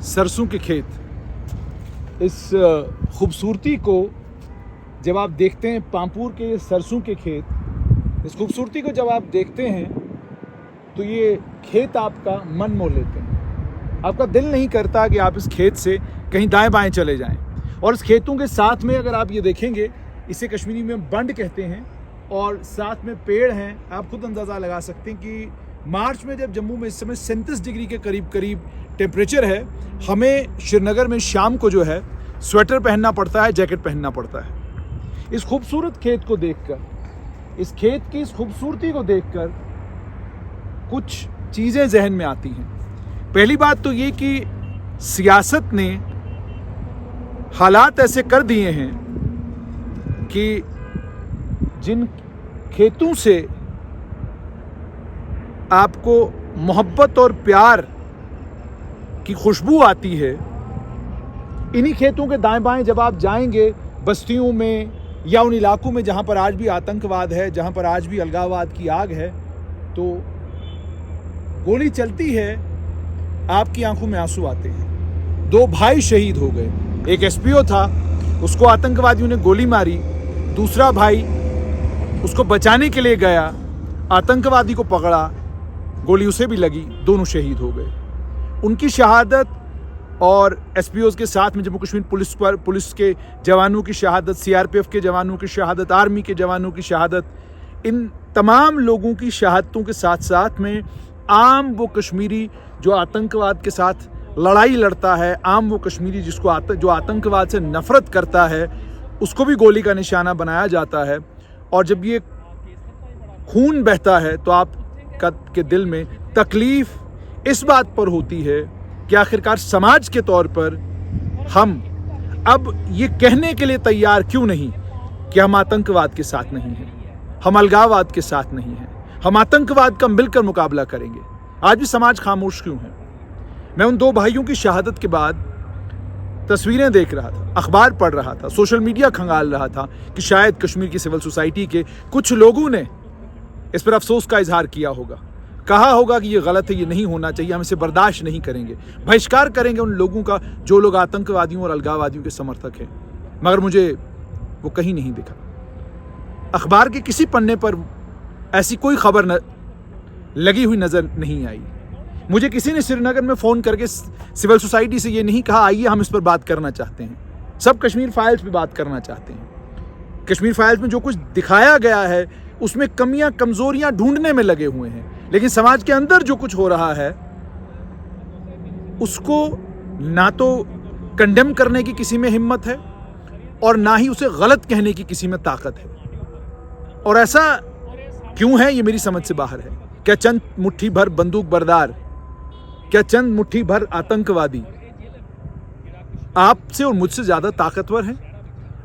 सरसों के खेत, इस खूबसूरती को जब आप देखते हैं, पामपुर के ये सरसों के खेत, इस खूबसूरती को जब आप देखते हैं तो ये खेत आपका मन मोह लेते हैं। आपका दिल नहीं करता कि आप इस खेत से कहीं दाएं बाएं चले जाएं। और इस खेतों के साथ में अगर आप ये देखेंगे, इसे कश्मीरी में बंड कहते हैं, और साथ में पेड़ हैं। आप खुद अंदाज़ा लगा सकते हैं कि मार्च में जब जम्मू में इस समय 37 डिग्री के करीब टेम्परेचर है, हमें श्रीनगर में शाम को जो है स्वेटर पहनना पड़ता है, जैकेट पहनना पड़ता है। इस खूबसूरत खेत को देखकर, इस खेत की इस खूबसूरती को देखकर कुछ चीज़ें जहन में आती हैं। पहली बात तो ये कि सियासत ने हालात ऐसे कर दिए हैं कि जिन खेतों से आपको मोहब्बत और प्यार की खुशबू आती है, इन्हीं खेतों के दाएं बाएं जब आप जाएंगे बस्तियों में या उन इलाकों में जहां पर आज भी आतंकवाद है, जहां पर आज भी अलगाववाद की आग है, तो गोली चलती है, आपकी आंखों में आंसू आते हैं। 2 भाई शहीद हो गए। एक एसपीओ था, उसको आतंकवादियों ने गोली मारी। दूसरा भाई उसको बचाने के लिए गया, आतंकवादी को पकड़ा, गोली उसे भी लगी, दोनों शहीद हो गए। उनकी शहादत और एसपीओज़ के साथ में जम्मू कश्मीर पुलिस के जवानों की शहादत, सीआरपीएफ के जवानों की शहादत, आर्मी के जवानों की शहादत, इन तमाम लोगों की शहादतों के साथ साथ में आम वो कश्मीरी जो आतंकवाद के साथ लड़ाई लड़ता है, आम वो कश्मीरी जो आतंकवाद से नफरत करता है, उसको भी गोली का निशाना बनाया जाता है। और जब ये खून बहता है तो आपके दिल में तकलीफ इस बात पर होती है कि आखिरकार समाज के तौर पर हम अब ये कहने के लिए तैयार क्यों नहीं कि हम आतंकवाद के साथ नहीं हैं, हम अलगाववाद के साथ नहीं हैं, हम आतंकवाद का मिलकर मुकाबला करेंगे। आज भी समाज खामोश क्यों है? मैं उन 2 भाइयों की शहादत के बाद तस्वीरें देख रहा था, अखबार पढ़ रहा था, सोशल मीडिया खंगाल रहा था कि शायद कश्मीर की सिविल सोसाइटी के कुछ लोगों ने इस पर अफसोस का इजहार किया होगा, कहा होगा कि ये गलत है, ये नहीं होना चाहिए, हम इसे बर्दाश्त नहीं करेंगे, बहिष्कार करेंगे उन लोगों का जो लोग आतंकवादियों और अलगाववादियों के समर्थक हैं। मगर मुझे वो कहीं नहीं दिखा। अखबार के किसी पन्ने पर ऐसी कोई खबर लगी हुई नजर नहीं आई। मुझे किसी ने श्रीनगर में फ़ोन करके सिविल सोसाइटी से ये नहीं कहा आइए हम इस पर बात करना चाहते हैं। सब कश्मीर फाइल्स पे बात करना चाहते हैं। कश्मीर फाइल्स में जो कुछ दिखाया गया है उसमें कमियां कमजोरियां ढूंढने में लगे हुए हैं, लेकिन समाज के अंदर जो कुछ हो रहा है उसको ना तो कंडेम करने की किसी में हिम्मत है और ना ही उसे गलत कहने की किसी में ताकत है। और ऐसा क्यों है, ये मेरी समझ से बाहर है। क्या चंद मुट्ठी भर बंदूक बरदार, क्या चंद मुट्ठी भर आतंकवादी आपसे और मुझसे ज्यादा ताकतवर हैं?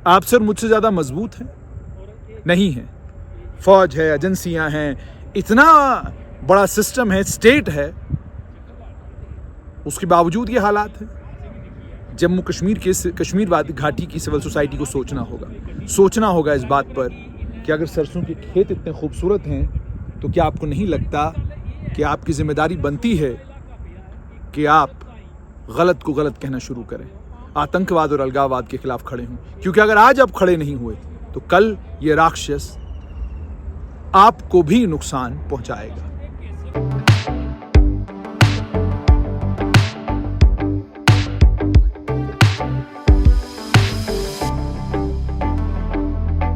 आपसे और मुझसे ज्यादा मजबूत हैं? नहीं है। फौज है, एजेंसियां हैं, इतना बड़ा सिस्टम है, स्टेट है, उसके बावजूद ये हालात है। जम्मू कश्मीर घाटी की सिविल सोसाइटी को सोचना होगा इस बात पर कि अगर सरसों के खेत इतने खूबसूरत हैं तो क्या आपको नहीं लगता कि आपकी जिम्मेदारी बनती है कि आप गलत को गलत कहना शुरू करें, आतंकवाद और अलगाववाद के खिलाफ खड़े हों? क्योंकि अगर आज आप खड़े नहीं हुए तो कल ये राक्षस आपको भी नुकसान पहुंचाएगा।